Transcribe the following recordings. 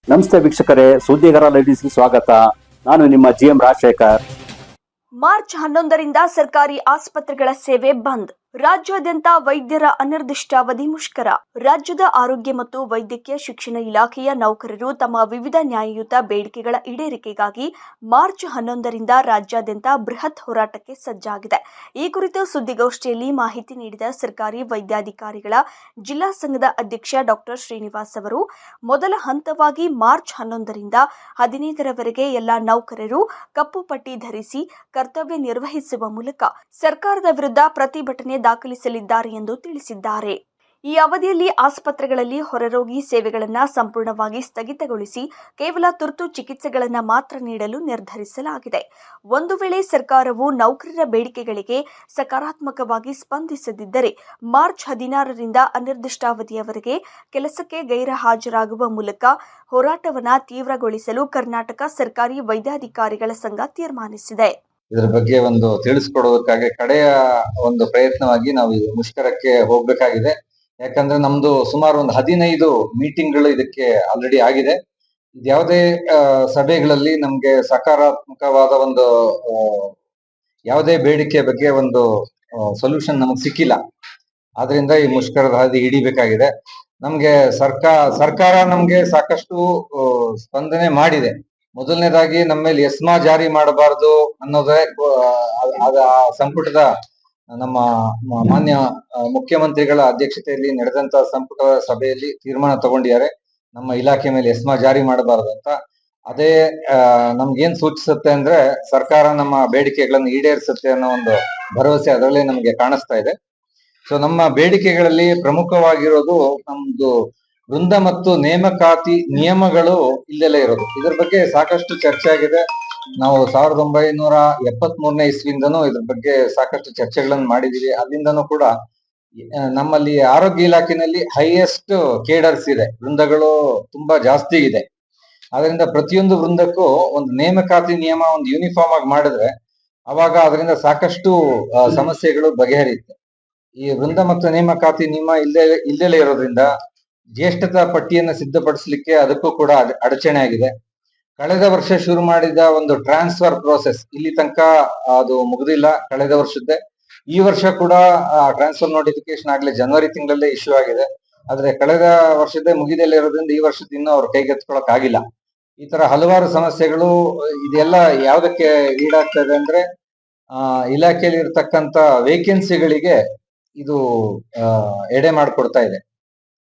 ನಮಸ್ತೆ ವೀಕ್ಷಕರೇ, ಸುದ್ದಿಗಾರ ಲೈವ್ಗೆ ಸ್ವಾಗತ. ನಾನು ನಿಮ್ಮ GM ರಾಜಶೇಖರ್. ಮಾರ್ಚ್ 11ರಿಂದ ಸರ್ಕಾರಿ ಆಸ್ಪತ್ರೆಗಳ ಸೇವೆ ಬಂದ್. ರಾಜ್ಯಾದ್ಯಂತ ವೈದ್ಯರ ಅನಿರ್ದಿಷ್ಟಾವಧಿ ಮುಷ್ಕರ. ರಾಜ್ಯದ ಆರೋಗ್ಯ ಮತ್ತು ವೈದ್ಯಕೀಯ ಶಿಕ್ಷಣ ಇಲಾಖೆಯ ನೌಕರರು ತಮ್ಮ ವಿವಿಧ ನ್ಯಾಯಯುತ ಬೇಡಿಕೆಗಳ ಈಡೇರಿಕೆಗಾಗಿ ಮಾರ್ಚ್ 11ರಿಂದ ರಾಜ್ಯಾದ್ಯಂತ ಬೃಹತ್ ಹೋರಾಟಕ್ಕೆ ಸಜ್ಜಾಗಿದೆ. ಈ ಕುರಿತು ಸುದ್ದಿಗೋಷ್ಠಿಯಲ್ಲಿ ಮಾಹಿತಿ ನೀಡಿದ ಸರ್ಕಾರಿ ವೈದ್ಯಾಧಿಕಾರಿಗಳ ಜಿಲ್ಲಾ ಸಂಘದ ಅಧ್ಯಕ್ಷ ಡಾಕ್ಟರ್ ಶ್ರೀನಿವಾಸ್ ಅವರು, ಮೊದಲ ಹಂತವಾಗಿ ಮಾರ್ಚ್ 11ರಿಂದ 15ರವರೆಗೆ ಎಲ್ಲ ನೌಕರರು ಕಪ್ಪು ಪಟ್ಟಿ ಧರಿಸಿ ಕರ್ತವ್ಯ ನಿರ್ವಹಿಸುವ ಮೂಲಕ ಸರ್ಕಾರದ ವಿರುದ್ಧ ಪ್ರತಿಭಟನೆ ದಾಖಲಿಸಲಿದ್ದಾರೆ ಎಂದು ತಿಳಿಸಿದ್ದಾರೆ. ಈ ಅವಧಿಯಲ್ಲಿ ಆಸ್ಪತ್ರೆಗಳಲ್ಲಿ ಹೊರರೋಗಿ ಸೇವೆಗಳನ್ನು ಸಂಪೂರ್ಣವಾಗಿ ಸ್ಥಗಿತಗೊಳಿಸಿ ಕೇವಲ ತುರ್ತು ಚಿಕಿತ್ಸೆಗಳನ್ನು ಮಾತ್ರ ನೀಡಲು ನಿರ್ಧರಿಸಲಾಗಿದೆ. ಒಂದು ವೇಳೆ ಸರ್ಕಾರವು ನೌಕರರ ಬೇಡಿಕೆಗಳಿಗೆ ಸಕಾರಾತ್ಮಕವಾಗಿ ಸ್ಪಂದಿಸದಿದ್ದರೆ ಮಾರ್ಚ್ 16ರಿಂದ ಅನಿರ್ದಿಷ್ಟಾವಧಿಯವರೆಗೆ ಕೆಲಸಕ್ಕೆ ಗೈರುಹಾಜರಾಗುವ ಮೂಲಕ ಹೋರಾಟವನ್ನು ತೀವ್ರಗೊಳಿಸಲು ಕರ್ನಾಟಕ ಸರ್ಕಾರಿ ವೈದ್ಯಾಧಿಕಾರಿಗಳ ಸಂಘ ತೀರ್ಮಾನಿಸಿದೆ. ಇದರ ಬಗ್ಗೆ ಒಂದು ತಿಳಿಸ್ಕೊಡೋದಕ್ಕಾಗಿ ಕಡೆಯ ಒಂದು ಪ್ರಯತ್ನವಾಗಿ ನಾವು ಈ ಮುಷ್ಕರಕ್ಕೆ ಹೋಗ್ಬೇಕಾಗಿದೆ. ಯಾಕಂದ್ರೆ ನಮ್ದು ಸುಮಾರು ಒಂದು 15 ಮೀಟಿಂಗ್ಗಳು ಇದಕ್ಕೆ ಆಲ್ರೆಡಿ ಆಗಿದೆ. ಯಾವುದೇ ಸಭೆಗಳಲ್ಲಿ ನಮ್ಗೆ ಸಕಾರಾತ್ಮಕವಾದ ಒಂದು ಯಾವುದೇ ಬೇಡಿಕೆ ಬಗ್ಗೆ ಒಂದು ಸೊಲ್ಯೂಷನ್ ನಮಗೆ ಸಿಕ್ಕಿಲ್ಲ. ಆದ್ರಿಂದ ಈ ಮುಷ್ಕರದ ಹಾದಿ ಹಿಡಿಬೇಕಾಗಿದೆ. ನಮ್ಗೆ ಸರ್ಕಾರ ನಮ್ಗೆ ಸಾಕಷ್ಟು ಸ್ಪಂದನೆ ಮಾಡಿದೆ. ಮೊದಲನೇದಾಗಿ ನಮ್ಮ ಮೇಲೆ ಎಸ್ಮಾ ಜಾರಿ ಮಾಡಬಾರದು ಅನ್ನೋದೇ ಸಂಪುಟದ ನಮ್ಮ ಮಾನ್ಯ ಮುಖ್ಯಮಂತ್ರಿಗಳ ಅಧ್ಯಕ್ಷತೆಯಲ್ಲಿ ನಡೆದಂತ ಸಂಪುಟ ಸಭೆಯಲ್ಲಿ ತೀರ್ಮಾನ ತಗೊಂಡಿದ್ದಾರೆ. ನಮ್ಮ ಇಲಾಖೆ ಮೇಲೆ ಎಸ್ಮಾ ಜಾರಿ ಮಾಡಬಾರದು ಅಂತ. ಅದೇ ನಮ್ಗೇನ್ ಸೂಚಿಸುತ್ತೆ ಅಂದ್ರೆ ಸರ್ಕಾರ ನಮ್ಮ ಬೇಡಿಕೆಗಳನ್ನು ಈಡೇರಿಸುತ್ತೆ ಅನ್ನೋ ಒಂದು ಭರವಸೆ ಅದರಲ್ಲೇ ನಮ್ಗೆ ಕಾಣಿಸ್ತಾ ಇದೆ. ಸೊ ನಮ್ಮ ಬೇಡಿಕೆಗಳಲ್ಲಿ ಪ್ರಮುಖವಾಗಿರೋದು ನಮ್ದು ವೃಂದ ಮತ್ತು ನೇಮಕಾತಿ ನಿಯಮಗಳು ಇಲ್ಲೆಲ್ಲ ಇರೋದು. ಇದ್ರ ಬಗ್ಗೆ ಸಾಕಷ್ಟು ಚರ್ಚೆ ಆಗಿದೆ. ನಾವು 1973ನೇ ಇಸ್ವಿಯಿಂದನೂ ಇದ್ರ ಬಗ್ಗೆ ಸಾಕಷ್ಟು ಚರ್ಚೆಗಳನ್ನು ಮಾಡಿದೀವಿ. ಅಲ್ಲಿಂದನೂ ಕೂಡ ನಮ್ಮಲ್ಲಿ ಆರೋಗ್ಯ ಇಲಾಖೆಯಲ್ಲಿ ಹೈಯೆಸ್ಟ್ ಕೇಡರ್ಸ್ ಇದೆ, ವೃಂದಗಳು ತುಂಬಾ ಜಾಸ್ತಿ ಇದೆ. ಅದರಿಂದ ಪ್ರತಿಯೊಂದು ವೃಂದಕ್ಕೂ ಒಂದು ನೇಮಕಾತಿ ನಿಯಮ ಒಂದು ಯೂನಿಫಾರ್ಮ್ ಆಗಿ ಮಾಡಿದ್ರೆ ಅವಾಗ ಅದರಿಂದ ಸಾಕಷ್ಟು ಸಮಸ್ಯೆಗಳು ಬಗೆಹರಿಯುತ್ತೆ. ಈ ವೃಂದ ಮತ್ತು ನೇಮಕಾತಿ ನಿಯಮ ಇಲ್ದಲೇ ಇರೋದ್ರಿಂದ ಜ್ಯೇಷ್ಠತಾ ಪಟ್ಟಿಯನ್ನು ಸಿದ್ಧಪಡಿಸಲಿಕ್ಕೆ ಅದಕ್ಕೂ ಕೂಡ ಅಡಚಣೆ ಆಗಿದೆ. ಕಳೆದ ವರ್ಷ ಶುರು ಮಾಡಿದ ಒಂದು ಟ್ರಾನ್ಸ್ಫರ್ ಪ್ರೋಸೆಸ್ ಇಲ್ಲಿ ತನಕ ಅದು ಮುಗಿದಿಲ್ಲ, ಕಳೆದ ವರ್ಷದ್ದೇ. ಈ ವರ್ಷ ಕೂಡ ಟ್ರಾನ್ಸ್ಫರ್ ನೋಟಿಫಿಕೇಶನ್ ಆಗ್ಲೇ ಜನವರಿ ತಿಂಗಳಲ್ಲೇ ಇಶ್ಯೂ ಆಗಿದೆ. ಆದ್ರೆ ಕಳೆದ ವರ್ಷದ್ದೇ ಮುಗಿದಲ್ಲೇ ಇರೋದ್ರಿಂದ ಈ ವರ್ಷದ ಇನ್ನೂ ಅವ್ರು ಕೈಗೆತ್ಕೊಳಕ್ ಆಗಿಲ್ಲ. ಈ ತರ ಹಲವಾರು ಸಮಸ್ಯೆಗಳು ಇದೆಲ್ಲ ಯಾವ್ದಕ್ಕೆ ಈಡಾಗ್ತದೆ ಅಂದ್ರೆ ಇಲಾಖೆಯಲ್ಲಿ ಇರ್ತಕ್ಕಂತ ವೇಕೆನ್ಸಿಗಳಿಗೆ ಇದು ಎಡೆ ಮಾಡಿಕೊಡ್ತಾ ಇದೆ.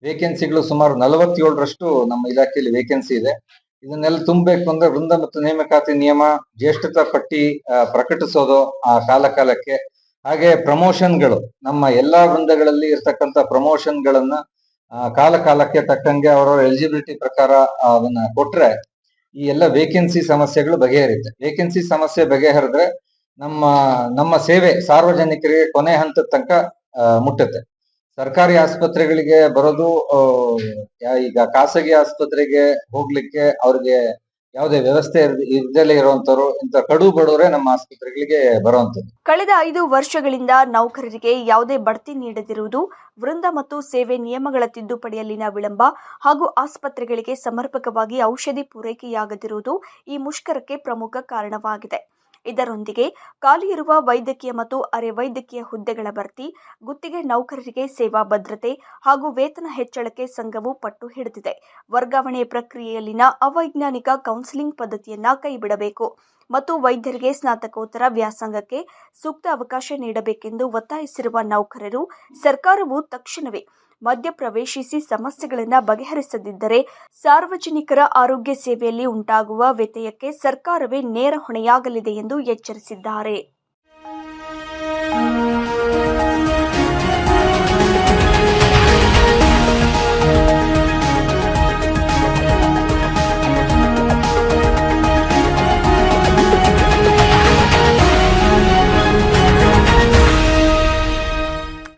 ವೇಕೆನ್ಸಿಗಳು ಸುಮಾರು 47ರಷ್ಟು ನಮ್ಮ ಇಲಾಖೆಯಲ್ಲಿ ವೇಕೆನ್ಸಿ ಇದೆ. ಇದನ್ನೆಲ್ಲ ತುಂಬಬೇಕು ಅಂದ್ರೆ ವೃಂದ ಮತ್ತು ನೇಮಕಾತಿ ನಿಯಮ, ಜ್ಯೇಷ್ಠತಾ ಪಟ್ಟಿ ಪ್ರಕಟಿಸೋದು ಆ ಕಾಲಕ್ಕೆ, ಹಾಗೆ ಪ್ರಮೋಷನ್ಗಳು ನಮ್ಮ ಎಲ್ಲಾ ವೃಂದಗಳಲ್ಲಿ ಇರ್ತಕ್ಕಂಥ ಪ್ರಮೋಷನ್ಗಳನ್ನ ಕಾಲಕ್ಕೆ ತಕ್ಕಂಗೆ ಅವರ ಎಲಿಜಿಬಿಲಿಟಿ ಪ್ರಕಾರ ಅದನ್ನ ಕೊಟ್ರೆ ಈ ಎಲ್ಲ ವೇಕೆನ್ಸಿ ಸಮಸ್ಯೆಗಳು ಬಗೆಹರಿಯುತ್ತೆ. ವೇಕೆನ್ಸಿ ಸಮಸ್ಯೆ ಬಗೆಹರಿದ್ರೆ ನಮ್ಮ ಸೇವೆ ಸಾರ್ವಜನಿಕರಿಗೆ ಕೊನೆ ಹಂತದ ತನಕ ಮುಟ್ಟುತ್ತೆ. ಸರ್ಕಾರಿ ಆಸ್ಪತ್ರೆಗಳಿಗೆ ಬರೋದು ಈಗ ಖಾಸಗಿ ಆಸ್ಪತ್ರೆಗೆ ಹೋಗ್ಲಿಕ್ಕೆ ಅವ್ರಿಗೆ ಯಾವುದೇ ವ್ಯವಸ್ಥೆ ಇದ್ದಲೇ ಇರುವಂತವ್ರು, ಇಂಥ ಕಡು ಬಡವರೇ ನಮ್ಮ ಆಸ್ಪತ್ರೆಗಳಿಗೆ ಬರುವಂತದ್ದು. ಕಳೆದ 5 ವರ್ಷಗಳಿಂದ ನೌಕರರಿಗೆ ಯಾವುದೇ ಬಡ್ತಿ ನೀಡದಿರುವುದು, ವೃಂದ ಮತ್ತು ಸೇವೆ ನಿಯಮಗಳ ತಿದ್ದುಪಡಿಯಲ್ಲಿನ ವಿಳಂಬ ಹಾಗೂ ಆಸ್ಪತ್ರೆಗಳಿಗೆ ಸಮರ್ಪಕವಾಗಿ ಔಷಧಿ ಪೂರೈಕೆಯಾಗದಿರುವುದು ಈ ಮುಷ್ಕರಕ್ಕೆ ಪ್ರಮುಖ ಕಾರಣವಾಗಿದೆ. ಇದರೊಂದಿಗೆ ಖಾಲಿ ಇರುವ ವೈದ್ಯಕೀಯ ಮತ್ತು ಅರೆ ವೈದ್ಯಕೀಯ ಹುದ್ದೆಗಳ ಭರ್ತಿ, ಗುತ್ತಿಗೆ ನೌಕರರಿಗೆ ಸೇವಾ ಭದ್ರತೆ ಹಾಗೂ ವೇತನ ಹೆಚ್ಚಳಕ್ಕೆ ಸಂಘವು ಪಟ್ಟು ಹಿಡಿದಿದೆ. ವರ್ಗಾವಣೆ ಪ್ರಕ್ರಿಯೆಯಲ್ಲಿನ ಅವೈಜ್ಞಾನಿಕ ಕೌನ್ಸಿಲಿಂಗ್ ಪದ್ಧತಿಯನ್ನ ಕೈಬಿಡಬೇಕು ಮತ್ತು ವೈದ್ಯರಿಗೆ ಸ್ನಾತಕೋತ್ತರ ವ್ಯಾಸಂಗಕ್ಕೆ ಸೂಕ್ತ ಅವಕಾಶ ನೀಡಬೇಕೆಂದು ಒತ್ತಾಯಿಸಿರುವ ನೌಕರರು, ಸರ್ಕಾರವು ತಕ್ಷಣವೇ ಮಧ್ಯಪ್ರವೇಶಿಸಿ ಸಮಸ್ಯೆಗಳನ್ನು ಬಗೆಹರಿಸದಿದ್ದರೆ ಸಾರ್ವಜನಿಕರ ಆರೋಗ್ಯ ಸೇವೆಯಲ್ಲಿ ಉಂಟಾಗುವ ವ್ಯತ್ಯಯಕ್ಕೆ ಸರ್ಕಾರವೇ ನೇರ ಹೊಣೆಯಾಗಲಿದೆ ಎಂದು ಎಚ್ಚರಿಸಿದ್ದಾರೆ.